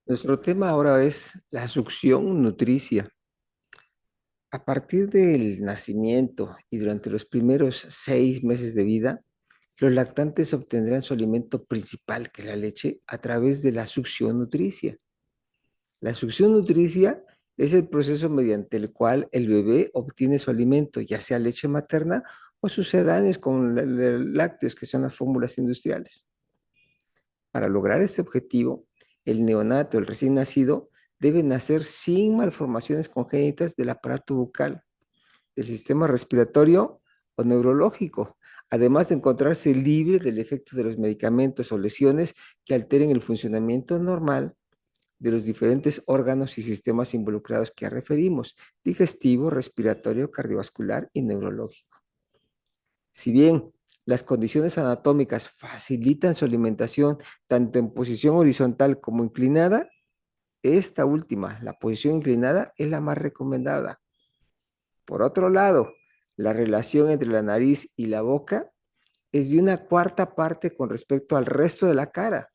Nuestro tema ahora es la succión nutricia. A partir del nacimiento y durante los primeros 6 meses de vida, los lactantes obtendrán su alimento principal, que es la leche, a través de la succión nutricia. La succión nutricia es el proceso mediante el cual el bebé obtiene su alimento, ya sea leche materna o sucedáneos con lácteos, que son las fórmulas industriales. Para lograr este objetivo, el neonato, el recién nacido, debe nacer sin malformaciones congénitas del aparato bucal, del sistema respiratorio o neurológico, además de encontrarse libre del efecto de los medicamentos o lesiones que alteren el funcionamiento normal de los diferentes órganos y sistemas involucrados que referimos: digestivo, respiratorio, cardiovascular y neurológico. Si bien las condiciones anatómicas facilitan su alimentación tanto en posición horizontal como inclinada, esta última, la posición inclinada, es la más recomendada. Por otro lado, la relación entre la nariz y la boca es de una cuarta parte con respecto al resto de la cara,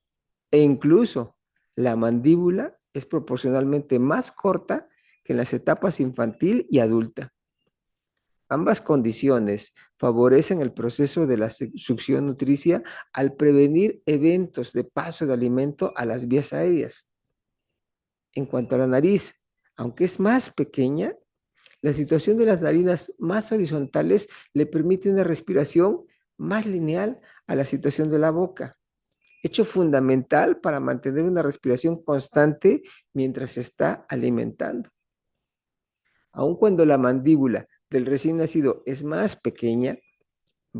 e incluso la mandíbula es proporcionalmente más corta que en las etapas infantil y adulta. Ambas condiciones favorecen el proceso de la succión nutricia al prevenir eventos de paso de alimento a las vías aéreas. En cuanto a la nariz, aunque es más pequeña, la situación de las narinas más horizontales le permite una respiración más lineal a la situación de la boca, hecho fundamental para mantener una respiración constante mientras se está alimentando. Aun cuando la mandíbula del recién nacido es más pequeña,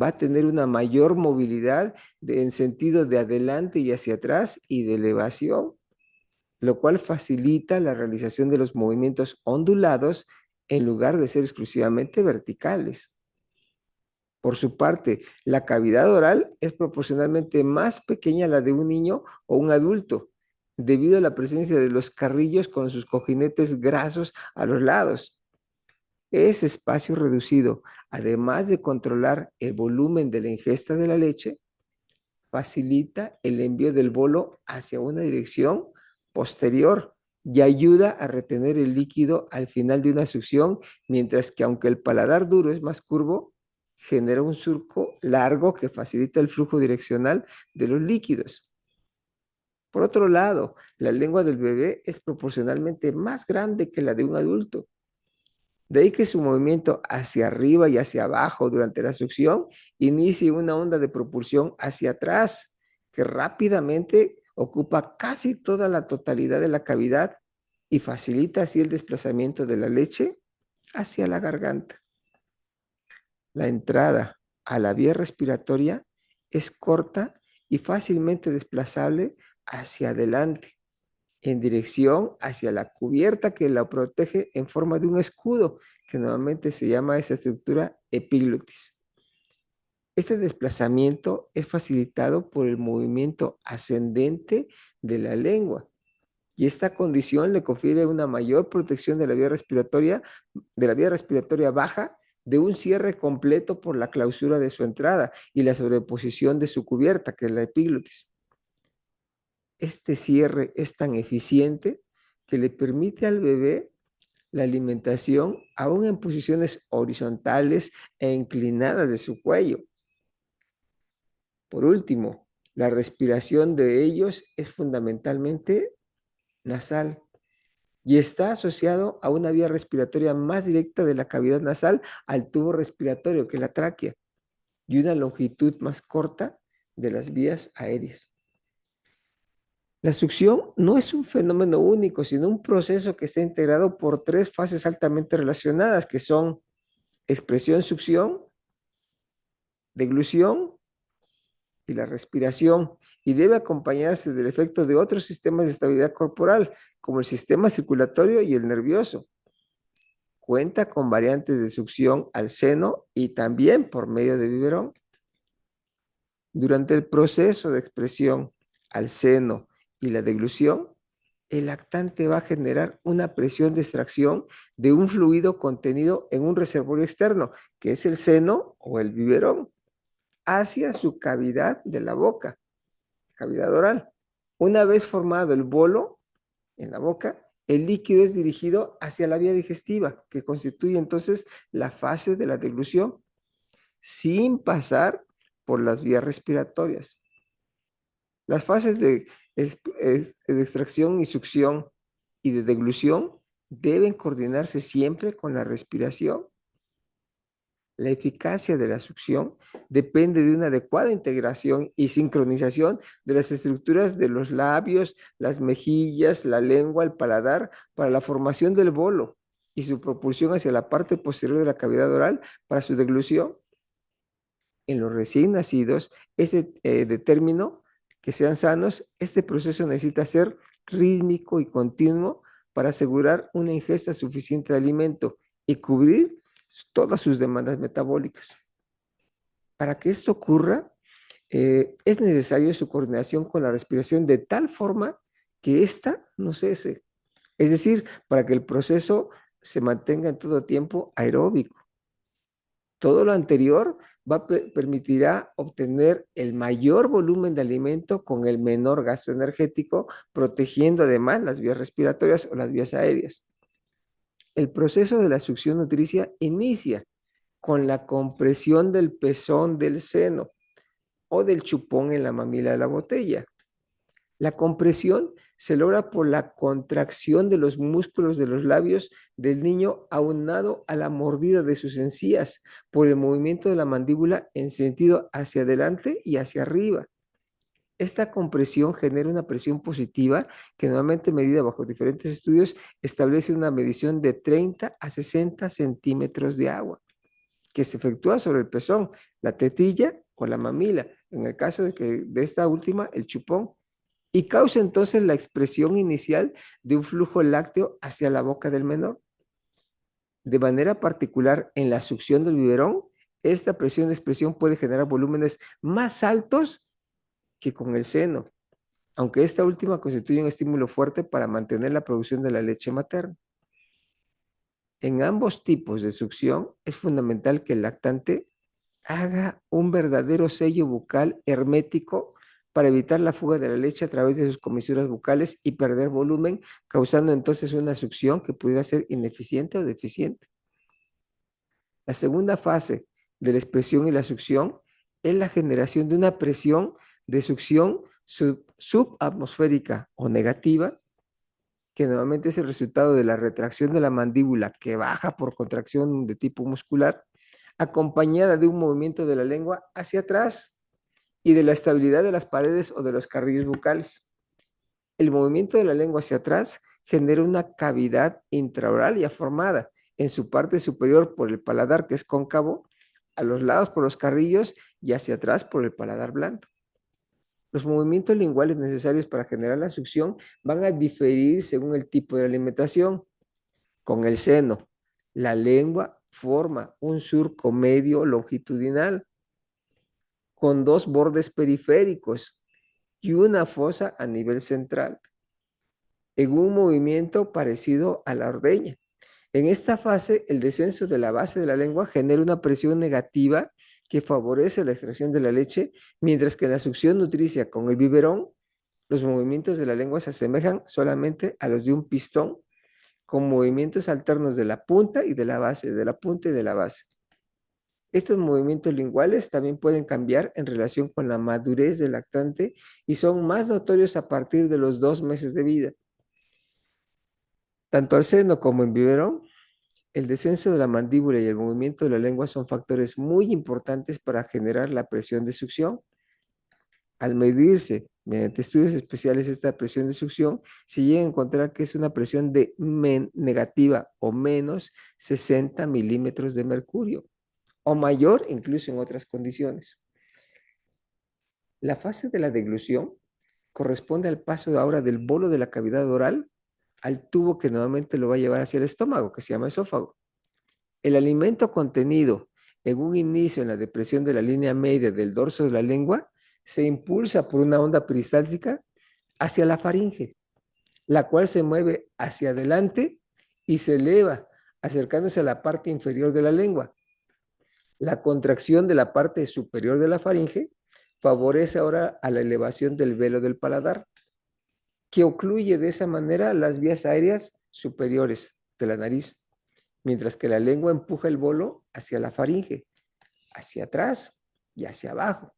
va a tener una mayor movilidad en sentido de adelante y hacia atrás y de elevación, lo cual facilita la realización de los movimientos ondulados en lugar de ser exclusivamente verticales. Por su parte, la cavidad oral es proporcionalmente más pequeña a la de un niño o un adulto, debido a la presencia de los carrillos con sus cojinetes grasos a los lados. Ese espacio reducido, además de controlar el volumen de la ingesta de la leche, facilita el envío del bolo hacia una dirección posterior y ayuda a retener el líquido al final de una succión, mientras que aunque el paladar duro es más curvo, genera un surco largo que facilita el flujo direccional de los líquidos. Por otro lado, la lengua del bebé es proporcionalmente más grande que la de un adulto. De ahí que su movimiento hacia arriba y hacia abajo durante la succión inicie una onda de propulsión hacia atrás que rápidamente ocupa casi toda la totalidad de la cavidad y facilita así el desplazamiento de la leche hacia la garganta. La entrada a la vía respiratoria es corta y fácilmente desplazable hacia adelante, en dirección hacia la cubierta que la protege en forma de un escudo, que normalmente se llama esa estructura epiglotis. Este desplazamiento es facilitado por el movimiento ascendente de la lengua, y esta condición le confiere una mayor protección de la vía respiratoria baja, de un cierre completo por la clausura de su entrada y la sobreposición de su cubierta, que es la epiglotis. Este cierre es tan eficiente que le permite al bebé la alimentación aún en posiciones horizontales e inclinadas de su cuello. Por último, la respiración de ellos es fundamentalmente nasal y está asociado a una vía respiratoria más directa de la cavidad nasal al tubo respiratorio, que es la tráquea, y una longitud más corta de las vías aéreas. La succión no es un fenómeno único, sino un proceso que está integrado por tres fases altamente relacionadas, que son expresión-succión, deglución y la respiración, y debe acompañarse del efecto de otros sistemas de estabilidad corporal, como el sistema circulatorio y el nervioso. Cuenta con variantes de succión al seno y también por medio de biberón. Durante el proceso de expresión al seno y la deglución, el lactante va a generar una presión de extracción de un fluido contenido en un reservorio externo, que es el seno o el biberón, hacia su cavidad de la boca, cavidad oral. Una vez formado el bolo, en la boca, el líquido es dirigido hacia la vía digestiva, que constituye entonces la fase de la deglución, sin pasar por las vías respiratorias. Las fases de extracción y succión y de deglución deben coordinarse siempre con la respiración. La eficacia de la succión depende de una adecuada integración y sincronización de las estructuras de los labios, las mejillas, la lengua, el paladar, para la formación del bolo y su propulsión hacia la parte posterior de la cavidad oral para su deglución. En los recién nacidos, de término que sean sanos, este proceso necesita ser rítmico y continuo para asegurar una ingesta suficiente de alimento y cubrir todas sus demandas metabólicas. Para que esto ocurra, es necesario su coordinación con la respiración de tal forma que ésta no cese. Es decir, para que el proceso se mantenga en todo tiempo aeróbico. Todo lo anterior permitirá obtener el mayor volumen de alimento con el menor gasto energético, protegiendo además las vías respiratorias o las vías aéreas. El proceso de la succión nutricia inicia con la compresión del pezón del seno o del chupón en la mamila de la botella. La compresión se logra por la contracción de los músculos de los labios del niño aunado a la mordida de sus encías por el movimiento de la mandíbula en sentido hacia adelante y hacia arriba. Esta compresión genera una presión positiva que normalmente medida bajo diferentes estudios establece una medición de 30 a 60 centímetros de agua que se efectúa sobre el pezón, la tetilla o la mamila, en el caso de esta última, el chupón, y causa entonces la expresión inicial de un flujo lácteo hacia la boca del menor. De manera particular, en la succión del biberón, esta presión de expresión puede generar volúmenes más altos que con el seno, aunque esta última constituye un estímulo fuerte para mantener la producción de la leche materna. En ambos tipos de succión es fundamental que el lactante haga un verdadero sello bucal hermético para evitar la fuga de la leche a través de sus comisuras bucales y perder volumen, causando entonces una succión que pudiera ser ineficiente o deficiente. La segunda fase de la expresión y la succión es la generación de una presión de succión subatmosférica o negativa, que normalmente es el resultado de la retracción de la mandíbula que baja por contracción de tipo muscular, acompañada de un movimiento de la lengua hacia atrás y de la estabilidad de las paredes o de los carrillos bucales. El movimiento de la lengua hacia atrás genera una cavidad intraoral ya formada en su parte superior por el paladar, que es cóncavo, a los lados por los carrillos y hacia atrás por el paladar blando. Los movimientos linguales necesarios para generar la succión van a diferir según el tipo de alimentación. Con el seno, la lengua forma un surco medio longitudinal con dos bordes periféricos y una fosa a nivel central, en un movimiento parecido a la ordeña. En esta fase, el descenso de la base de la lengua genera una presión negativa que favorece la extracción de la leche, mientras que en la succión nutricia con el biberón, los movimientos de la lengua se asemejan solamente a los de un pistón, con movimientos alternos de la punta y de la base, de la punta y de la base. Estos movimientos linguales también pueden cambiar en relación con la madurez del lactante y son más notorios a partir de los 2 meses de vida. Tanto al seno como en biberón, el descenso de la mandíbula y el movimiento de la lengua son factores muy importantes para generar la presión de succión. Al medirse mediante estudios especiales esta presión de succión, se llega a encontrar que es una presión de negativa o menos 60 milímetros de mercurio, o mayor incluso en otras condiciones. La fase de la deglución corresponde al paso ahora del bolo de la cavidad oral al tubo que normalmente lo va a llevar hacia el estómago, que se llama esófago. El alimento contenido en un inicio en la depresión de la línea media del dorso de la lengua se impulsa por una onda peristáltica hacia la faringe, la cual se mueve hacia adelante y se eleva, acercándose a la parte inferior de la lengua. La contracción de la parte superior de la faringe favorece ahora a la elevación del velo del paladar. que ocluye de esa manera las vías aéreas superiores de la nariz, mientras que la lengua empuja el bolo hacia la faringe, hacia atrás y hacia abajo.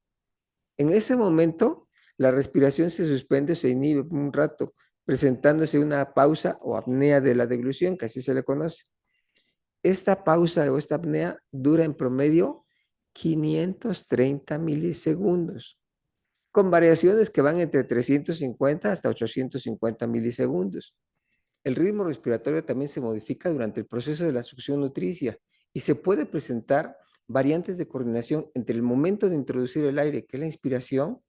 En ese momento, la respiración se suspende o se inhibe por un rato, presentándose una pausa o apnea de la deglución, que así se le conoce. Esta pausa o esta apnea dura en promedio 530 milisegundos, con variaciones que van entre 350 hasta 850 milisegundos. El ritmo respiratorio también se modifica durante el proceso de la succión nutricia y se puede presentar variantes de coordinación entre el momento de introducir el aire, que es la inspiración,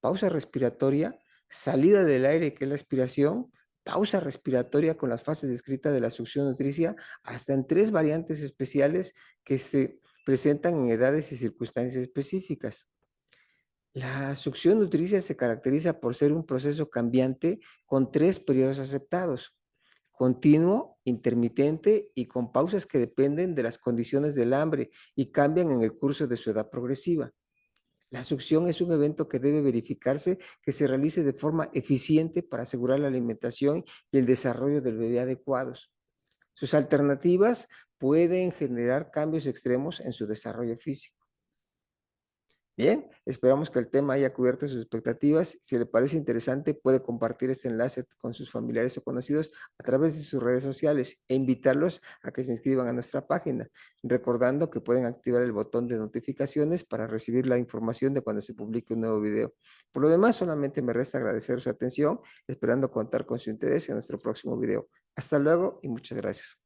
pausa respiratoria, salida del aire, que es la expiración, pausa respiratoria con las fases descritas de la succión nutricia, hasta en 3 variantes especiales que se presentan en edades y circunstancias específicas. La succión nutricia se caracteriza por ser un proceso cambiante con 3 periodos aceptados: continuo, intermitente y con pausas que dependen de las condiciones del hambre y cambian en el curso de su edad progresiva. La succión es un evento que debe verificarse que se realice de forma eficiente para asegurar la alimentación y el desarrollo del bebé adecuados. Sus alternativas pueden generar cambios extremos en su desarrollo físico. Bien, esperamos que el tema haya cubierto sus expectativas. Si le parece interesante, puede compartir este enlace con sus familiares o conocidos a través de sus redes sociales e invitarlos a que se inscriban a nuestra página, recordando que pueden activar el botón de notificaciones para recibir la información de cuando se publique un nuevo video. Por lo demás, solamente me resta agradecer su atención, esperando contar con su interés en nuestro próximo video. Hasta luego y muchas gracias.